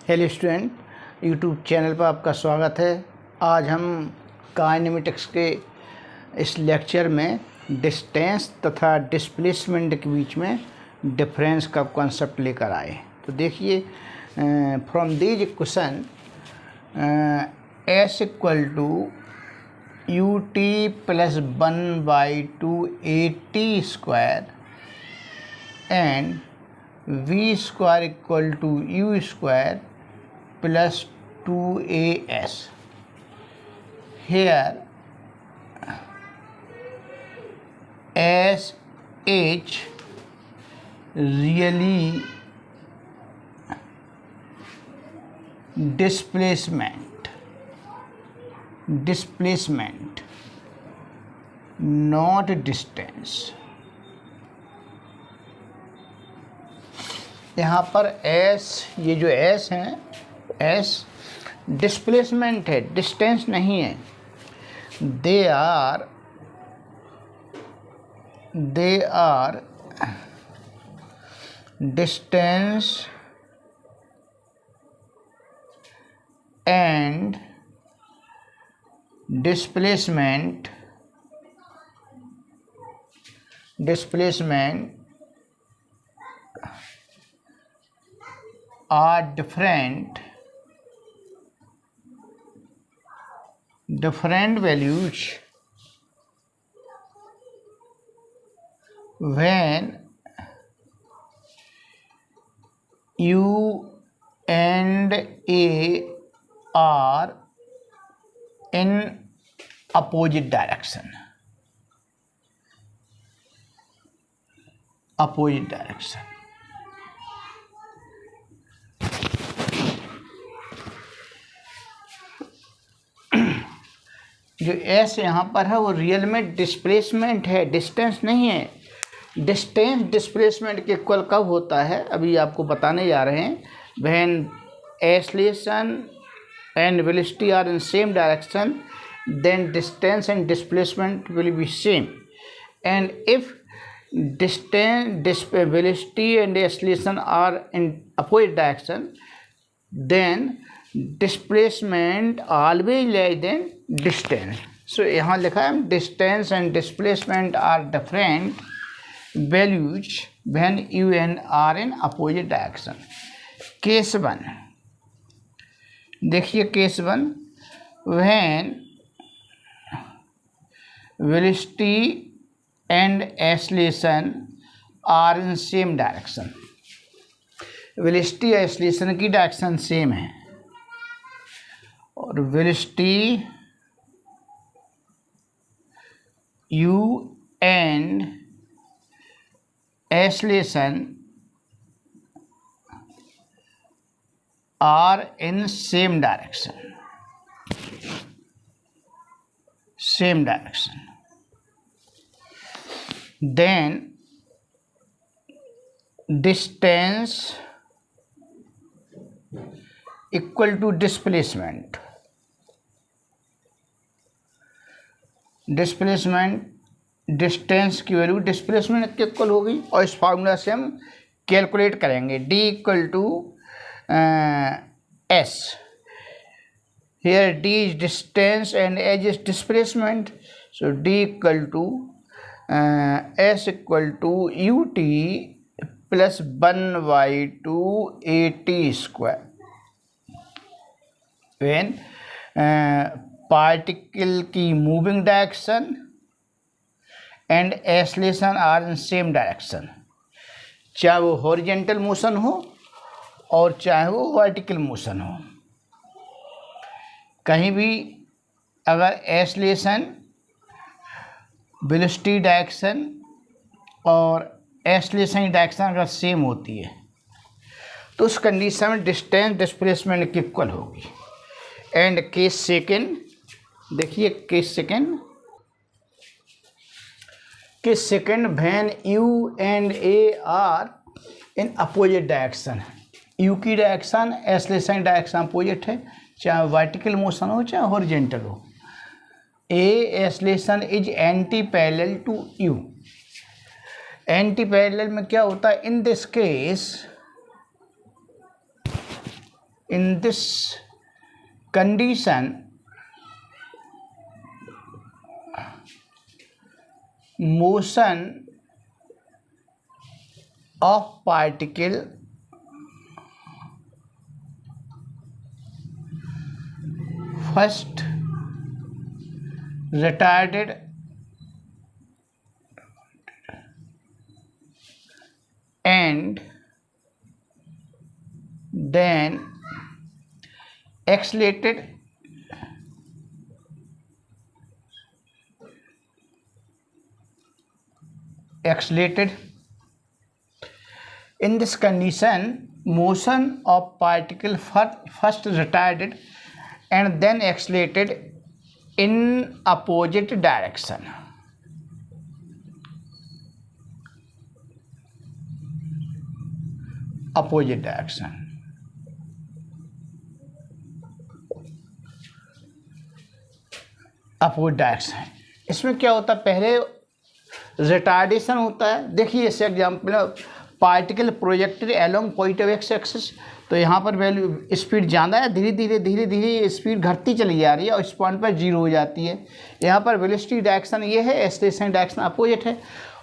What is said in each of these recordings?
Hello student, YouTube channel पर आपका स्वागत है। आज हम काइनेमेटिक्स के इस लेक्चर में डिस्टेंस तथा डिस्प्लेसमेंट के बीच में डिफरेंस का कॉन्सेप्ट लेकर आए। तो देखिए, from these equation s equal to u t plus 1/2 a t square and v square equal to u square plus 2as. Here sh really displacement, not distance. यहाँ पर s, ये जो s है, s डिस्प्लेसमेंट है, distance नहीं है। They are distance and displacement are different values when u and a are in opposite direction. जो s यहाँ पर है वो रियल में डिस्प्लेसमेंट है, डिस्टेंस नहीं है। डिस्टेंस डिस्प्लेसमेंट के इक्वल कब होता है, अभी आपको बताने जा रहे हैं। When acceleration and velocity are in same direction then distance and displacement will be same, and if velocity and acceleration are in opposite direction then displacement always less than distance. So यहाँ लिखा है distance and displacement are different values when u and are in opposite direction. Case 1 देखिए, case 1 when velocity and acceleration are in same direction. Velocity और acceleration की direction same है और velocity u and acceleration are in same direction. Then distance equal to displacement. Distance की वैल्यू displacement के equal होगी और इस फार्मूला से हम कैलकुलेट करेंगे। d equal to s, here d is distance and h is displacement, so d equal to s equal to u t plus 1/2 a t square when particle की moving direction and acceleration are in same direction, चाहे वो horizontal motion हो और चाहे वो vertical motion हो। कहीं भी अगर एक्सेलरेशन वेलोसिटी डायरेक्शन और एक्सेलरेशन डायरेक्शन अगर सेम होती है तो उस कंडीशन में डिस्टेंस डिस्प्लेसमेंट की इक्वल होगी। एंड केस सेकेंड देखिए, case second when u and a are in opposite direction. u की डायरेक्शन एक्सेलरेशन डायरेक्शन अपोजिट है, चाहे वर्टिकल मोशन हो चाहे हॉरिजॉन्टल हो। a acceleration is anti parallel to u। Anti parallel में क्या होता है, in this case in this condition motion of particle first retarded and then accelerated in this condition motion of particle first retarded and then accelerated in opposite direction. Opposite direction. Opposite direction. इसमें क्या होता है, पहले retardation होता है. देखिए इसे example, particle projected along point of x axis, तो यहाँ पर वैल्यू स्पीड ज़्यादा है, धीरे धीरे स्पीड घटती चली जा रही है और इस पॉइंट पर जीरो हो जाती है. यहाँ पर वेलोसिटी डायरेक्शन ये है, एक्सेलरेशन डायरेक्शन अपोजिट है.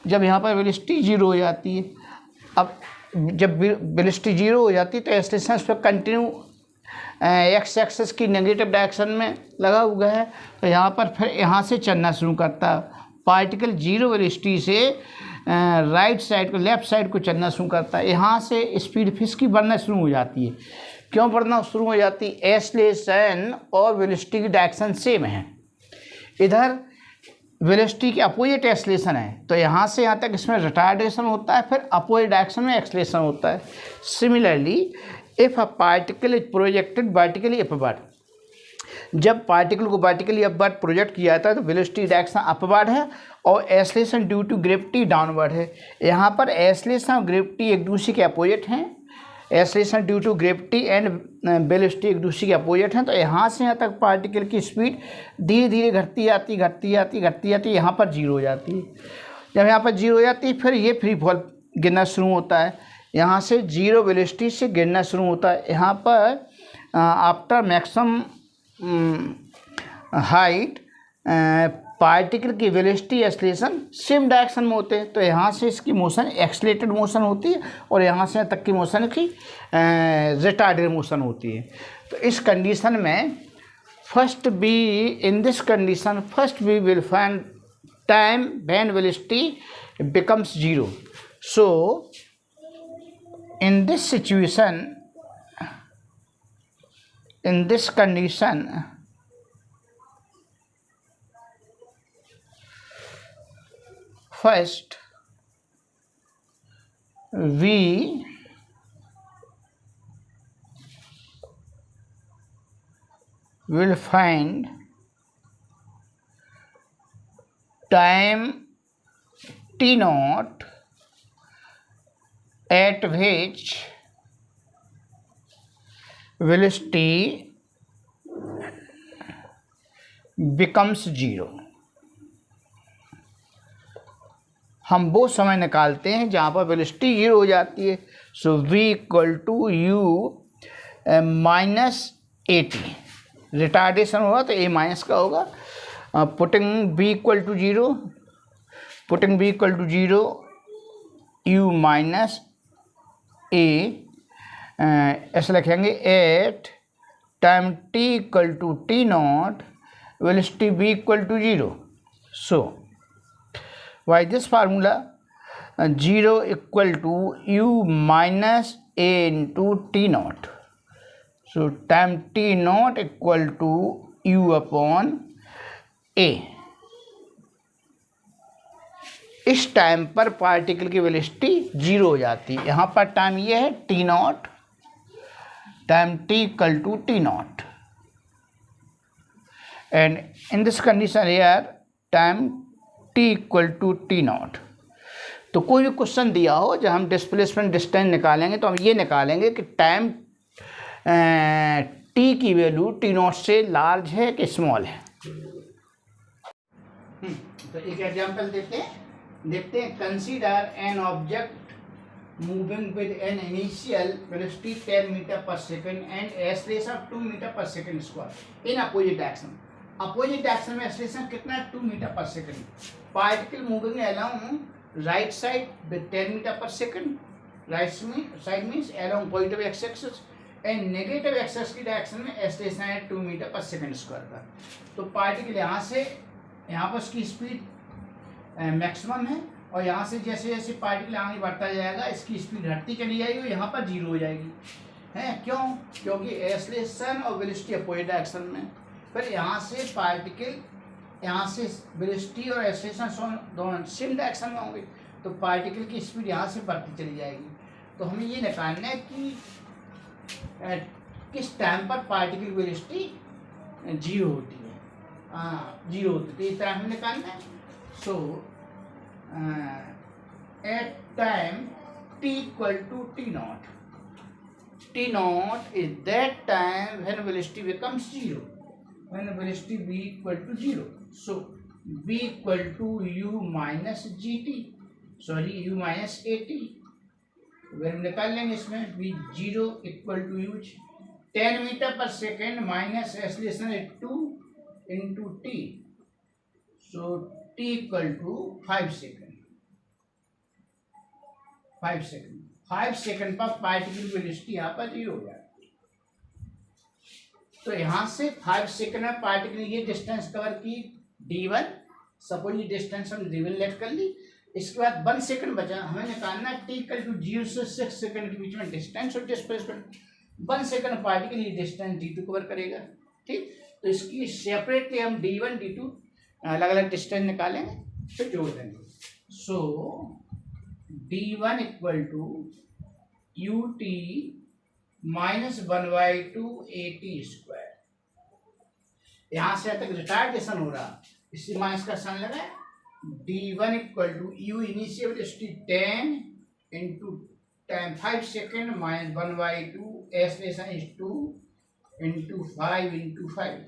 जब यहाँ पर वेलोसिटी जीरो हो जाती है, अब जब वेलोसिटी जीरो हो जाती है तो एक्सेलरेशन उस पर कंटिन्यू एक्स एक्सिस की नेगेटिव डायरेक्शन में लगा हुआ है. तो यहाँ पर फिर यहाँ से चलना शुरू करता है. पार्टिकल जीरो वेलोसिटी से राइट साइड को, लेफ्ट साइड को चलना शुरू करता है. यहाँ से स्पीड फिर की बढ़ना शुरू हो जाती है. क्यों बढ़ना शुरू हो जाती है? एक्सेलरेशन और वेलोसिटी की डायरेक्शन सेम है. इधर वेलोसिटी के अपोजिट एक्सेलरेशन है, तो यहाँ से यहाँ तक इसमें रिटार्डेशन होता है, फिर अपोजिट डायरेक्शन में एक्सेलरेशन होता है. Similarly if a particle is projected vertically upward, जब पार्टिकल को वर्टिकली अपवर्ड प्रोजेक्ट किया जाता है तो वेलोसिटी डायरेक्शन अपवर्ड है और acceleration due to gravity downward है. यहाँ पर एक्सेलरेशन और ग्रेविटी एक दूसरे के अपोजिट हैं. Acceleration due to gravity and velocity एक दूसरे के अपोजिट हैं. तो यहाँ से यहाँ तक पार्टिकल की स्पीड धीरे धीरे घटती जाती, यहाँ पर जीरो हो जाती है. जब यहाँ पर जीरो हो जाती है फिर ये फ्री फॉल गिरना शुरू होता है. यहाँ से जीरो वेलोसिटी से गिरना शुरू होता है. यहाँ पर आफ्टर मैक्सिमम हाइट पार्टिकल की वेलोसिटी एक्सेलरेशन सेम डायरेक्शन में होते हैं. तो यहाँ से इसकी मोशन एक्सेलरेटेड मोशन होती है और यहाँ से तक की मोशन की रिटार्डेड मोशन होती है. तो इस कंडीशन में first we will find time when velocity becomes zero. So in this situation, in this condition, first we will find time t naught at which velocity becomes zero. हम वो समय निकालते हैं जहाँ पर वेलोसिटी जीरो हो जाती है. So v equal to u minus AT. Retardation होगा तो a माइनस का होगा. Putting b equal to zero u minus A, ऐसे लिखेंगे at time t equal to T naught velocity b equal to zero. So by this formula zero equal to u minus a into T naught. So time t naught equal to u upon a. इस time पर particle की velocity zero हो जाती है. यहाँ पर time ये है t naught, time t equal to T naught, and in this condition here time t equal to T naught. तो कोई भी क्वेश्चन दिया हो जब हम डिस्प्लेसमेंट डिस्टेंस निकालेंगे तो हम ये निकालेंगे कि टाइम t की वैल्यू टी नॉट से लार्ज है कि स्मॉल है. तो एक एग्जाम्पल देखते हैं. Consider an object moving with an initial velocity 10 meter per second and acceleration 2 meter per second square in opposite direction. Opposite direction में acceleration कितना है? 2 meter per second. Particle moving along right side with 10 meter per second. Right side means along positive x-axis and negative x-axis की direction में acceleration है 2 meter per second square का. तो particle यहाँ से यहाँ पर उसकी स्पीड मैक्सिमम है और यहाँ से जैसे जैसे पार्टिकल आगे बढ़ता जाएगा इसकी स्पीड घटती चली जाएगी और यहाँ पर जीरो हो जाएगी. है क्यों? क्योंकि एक्सेलरेशन और वेलोसिटी अपोजिट डायरेक्शन में. फिर यहाँ से पार्टिकल यहाँ से वेलोसिटी और एक्सेलरेशन दोनों सेम डायरेक्शन में होंगे तो पार्टिकल की स्पीड यहाँ से बढ़ती चली जाएगी. तो हमें ये निकालना है कि किस टाइम पर पार्टिकल वेलोसिटी जीरो होती है. जीरो होती है. इस तरह हमें निकालना है. सो at time t equal to t naught. T naught is that time when velocity becomes zero. When velocity v equal to zero. So v equal to u minus gt. Sorry, u minus at. अगर हम निकाल लेंगे इसमें v zero equal to u 10 meter per second minus acceleration at 2 into t. So t equal to 5 seconds. 5 second. 5 second पर particle velocity यहाँ पर zero हो जाएगी. तो यहाँ से 5 सेकंड में पार्टिकल ये डिस्टेंस कवर की d1. सपोज ये डिस्टेंस हम d1 लेट कर ली. इसके बाद 1 सेकंड बचा. हमें निकालना t इक्वल टू 0 से 6 सेकंड के बीच में डिस्टेंस और डिस्प्लेसमेंट. 1 सेकंड पार्टिकल ये डिस्टेंस d2 कवर करेगा. ठीक. तो इसकी सेपरेटली हम d1 d2 अलग अलग डिस्टेंस निकालेंगे फिर जोड़ देंगे. So d1 equal to ut minus 1/2 at square. यहाँ से तक रिटार्डेशन हो रहा इससे माइनस का साइन लगा. d1 equal to u initial velocity 10 into time 5 second minus 1/2 acceleration is 2 into 5 into 5.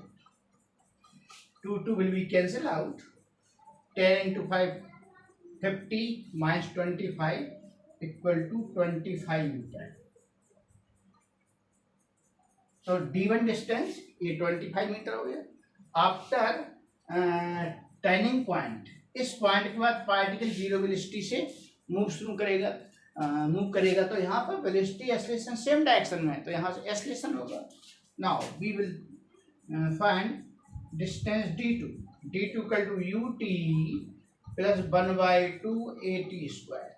2 will be cancelled out. 10 into 5 50 minus 25 equal to 25 meter. So d1 distance ये 25 metre हो गया. आफ्टर टर्निंग पॉइंट, इस point के बाद particle zero velocity से move शुरू करेगा. Move करेगा तो यहाँ पर वेलोसिटी एक्सेलरेशन सेम डायरेक्शन में है तो यहाँ से एक्सेलरेशन होगा. Now we will find distance d2. d2 equal to ut plus 1/2 at square.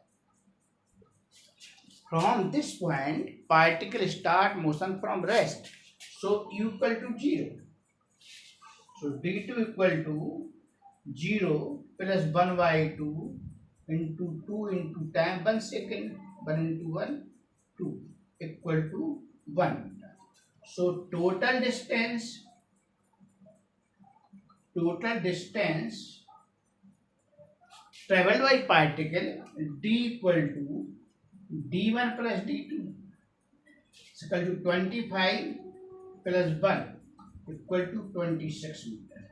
From this point particle start motion from rest, so u equal to 0. So d2 equal to 0 plus 1/2 into 2 into time 1 second. 1 into 1 2 equal to 1. So total distance traveled by particle d equal to d1 plus d2 is equal to 25 plus 1 equal to 26 meter.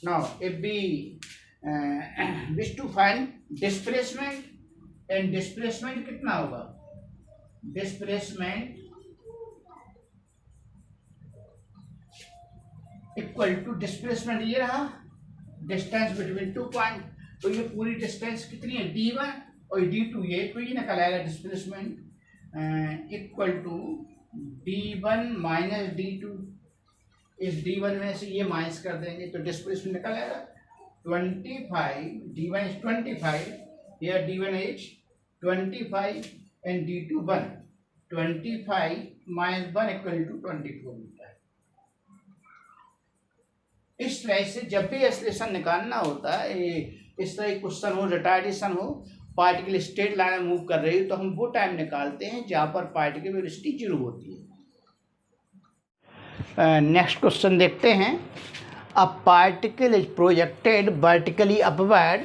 Now if we wish to find displacement, and displacement कितना होगा? Displacement equal to displacement ये रहा distance between 2 point. तो ये पूरी distance कितनी है? d1 और d2. ये तो ये निकल आएगा displacement equal to d1 minus d2. इस d1 में से ये माइनस कर देंगे तो डिस्प्लेसमेंट निकल आएगा 25. d1 is 25. Here d1 is 25 and d2 1. 25 minus 1 equal to 24 metre. इस तरह से जब भी एक्सेलरेशन निकालना होता है, इस तरह क्वेश्चन हो, रिटार्डेशन हो, पार्टिकल स्ट्रेट लाइन में मूव कर रही हो तो हम वो टाइम निकालते हैं जहाँ पर पार्टिकल वेलोसिटी जीरो होती है. नेक्स्ट क्वेश्चन देखते हैं. A particle is projected vertically upward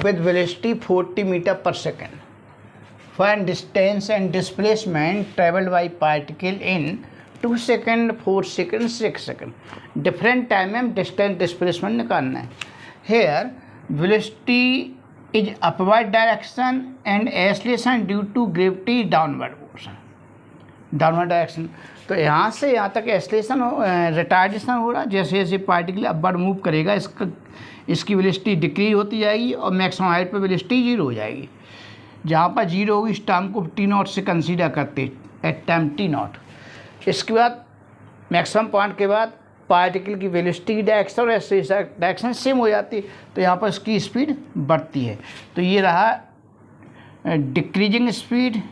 with velocity 40 metre per second. Find distance and displacement travelled by particle in 2 second 4 second 6 second. Different time में डिस्टेंस डिस्प्लेसमेंट निकालना है. Here velocity is upward direction and acceleration due to gravity downward motion, downward direction. तो यहाँ से यहाँ तक acceleration retardation हो रहा है, जैसे जैसे पार्टिकल अपवर्ड मूव करेगा इसकी वेलोसिटी डिक्रीज होती जाएगी और मैक्सिमम हाइट पर वेलोसिटी 0 हो जाएगी। जहाँ पर 0 होगी इस टाइम को t0 से कंसीडर करते एट टाइम t0। इसके बाद मैक्सिमम पॉइंट के बाद पार्टिकल की वेलोसिटी की डायरेक्शन और एक्सेलरेशन डायरेक्शन सेम हो जाती है, तो यहाँ पर उसकी स्पीड बढ़ती है। तो ये रहा decreasing speed,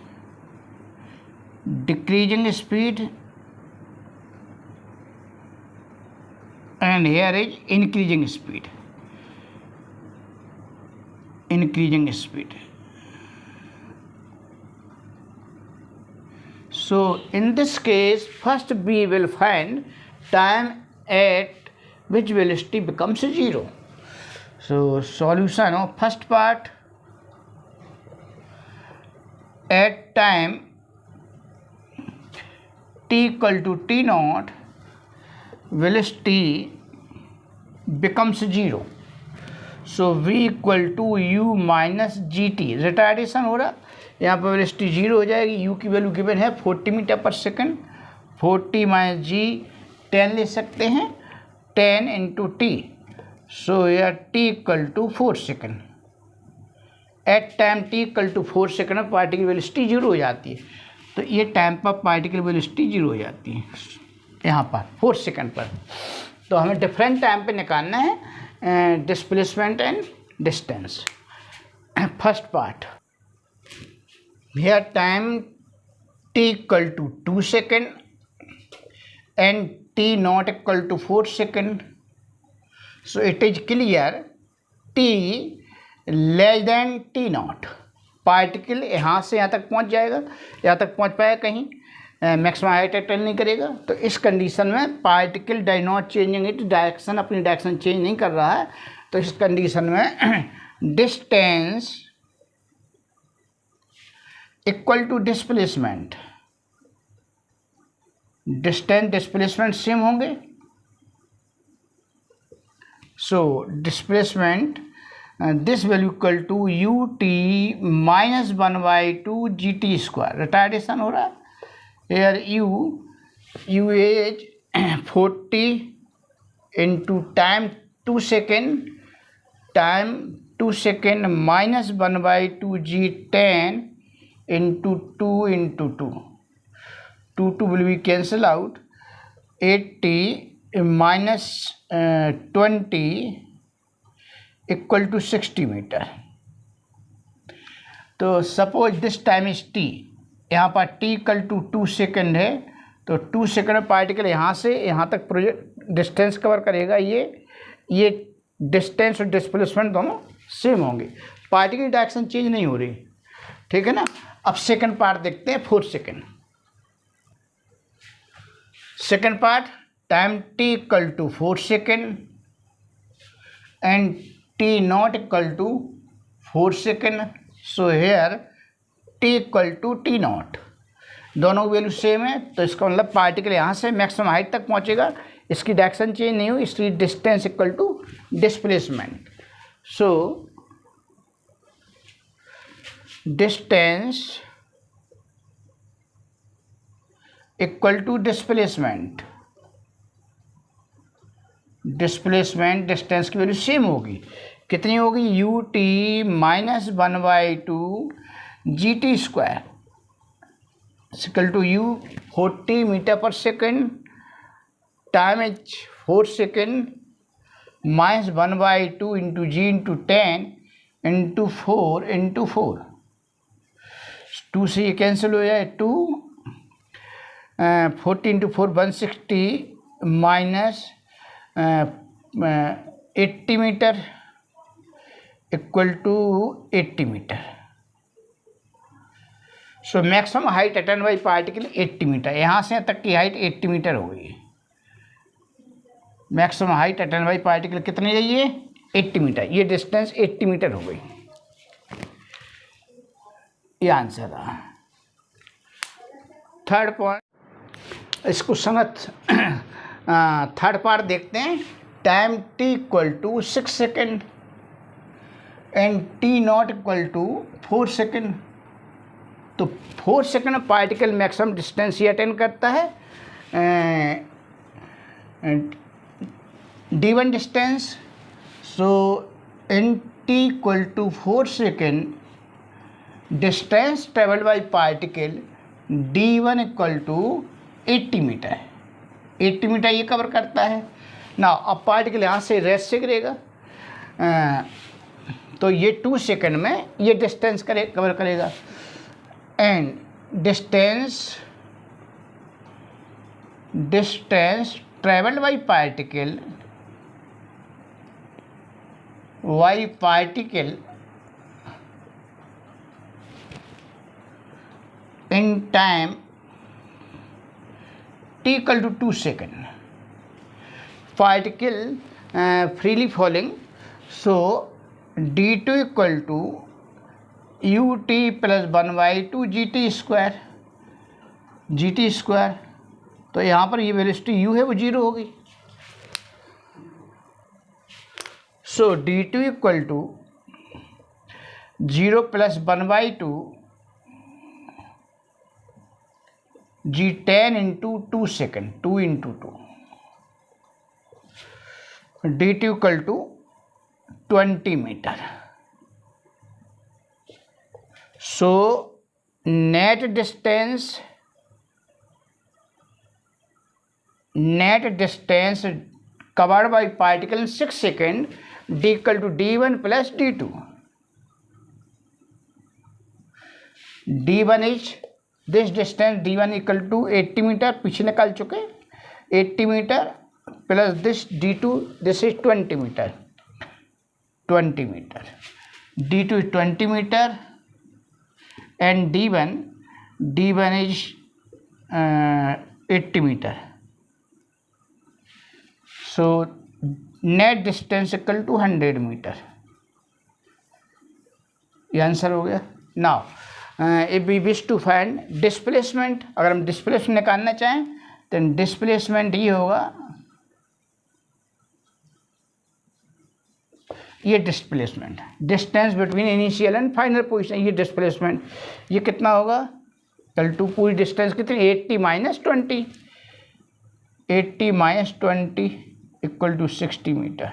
and here is increasing speed. So in this case, first we will find time at which velocity becomes 0. So solution of first part, at time t equal to t0, velocity becomes 0. So v equal to u minus gt, retardation हो रहा, यहाँ पर velocity 0 हो जाएगी। u की value given है 40 metre पर second, 40 minus जी 10 ले सकते हैं, 10 इंटू टी। सो यह t equal to 4 second. At time t equal to 4 second में पार्टिकल वेलोसिटी 0 हो जाती है। तो ये टाइम पर पार्टिकल वेलोसिटी 0 हो जाती है यहाँ पर 4 सेकेंड पर। तो हमें डिफरेंट टाइम पे निकालना है displacement and distance. First part, here time t equal to 2 second and t naught equal to 4 second. So it is clear t less than t naught. Particle यहाँ से यहाँ तक पहुँच जाएगा, यहाँ तक पहुँच पाएगा कहीं, मैक्सिमम हाइट अटेन नहीं करेगा। तो इस कंडीशन में पार्टिकल डाई नॉट चेंजिंग इट डायरेक्शन, अपनी डायरेक्शन चेंज नहीं कर रहा है। तो इस कंडीशन में distance equal to displacement, distance displacement same होंगे। So displacement this value equal to u t minus 1/2 g t square, retardation हो रहा है। Here u is 40 into time 2 second, time 2 second minus 1/2 g 10 into 2 into 2. 2 will be cancel out. 80 minus 20 equal to 60 meter. तो suppose this time is t, यहाँ पर t equal to 2 second है। तो 2 second में particle यहाँ से यहाँ तक प्रोजेक्ट डिस्टेंस कवर करेगा। ये डिस्टेंस और डिस्प्लेसमेंट दोनों सेम होंगे, पार्टिकल की डायरेक्शन चेंज नहीं हो रही, ठीक है ना। अब सेकंड पार्ट देखते हैं, 4 second. Second part, time t equal to 4 second and t naught equal to 4 second. So here t equal to T naught, दोनों की वैल्यू सेम है। तो इसका मतलब पार्टिकल यहाँ से मैक्सिमम हाइट तक पहुँचेगा, इसकी डायरेक्शन चेंज नहीं हुई, इसलिए distance equal to displacement. So distance equal to displacement, distance की वैल्यू सेम होगी। कितनी होगी? U t minus 1/2 g t square equal to u 40 metre per second, time is 4 second minus 1/2 into g into 10 into 4 into 4। 2 से ये cancel हो जाए, 2 40 into 4 160 minus 80 metre equal to 80 metre. So maximum height attain by particle 80 metre. यहाँ से तक की height 80 metre हो गई। Maximum height attain by particle कितनी रही है? 80 मीटर। ये डिस्टेंस 80 मीटर हो गई। ये आंसर रहा। थर्ड पॉइंट, इसको संगत थर्ड पार्ट देखते हैं। Time t equal to 6 second and t naught equal to 4 second. तो 4 सेकेंड में पार्टिकल मैक्सिमम डिस्टेंस ये अटेंड करता है, d1 distance. So in t equal to 4 second distance travelled by particle d1 equal to 80 metre. 80 metre ये cover करता है ना। अब पार्टिकल यहाँ से रेस्ट से गिरेगा, तो ये 2 सेकेंड में ये डिस्टेंस कवर करेगा। And distance travelled by particle in time t equal to 2 second. Particle freely falling, so d2 equal to ut plus 1 by 2 gt square। तो यहाँ पर ये वेलोसिटी u है वो 0 होगी। So d2 equal to 0 plus 1 by 2 g10 into 2 second, 2 into 2, d2 equal to 20 metre. So net distance covered by particle in 6 second d equal to d1 plus d2। d1 is this distance, d1 equal to 80 metre, पीछे निकाल चुके, 80 metre plus this d2, this is 20 metre, 20 metre, d2 is 20 metre and d1 is 80 metre. So net distance equal to 100 metre. ये answer हो गया। Now if we wish to find displacement, अगर हम displacement निकालना चाहें तो डिस्प्लेसमेंट ये होगा, ये displacement distance between initial and final position, ये डिस्प्लेसमेंट, ये कितना होगा, कल टू पूरी डिस्टेंस कितनी, 80 minus 20, 80 minus 20 equal to 60 metre.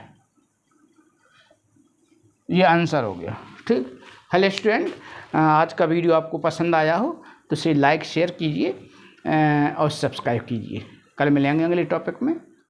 ये आंसर हो गया। ठीक, हेलो स्टूडेंट, आज का वीडियो आपको पसंद आया हो तो इसे लाइक शेयर कीजिए और सब्सक्राइब कीजिए। कल मिलेंगे अगले टॉपिक में।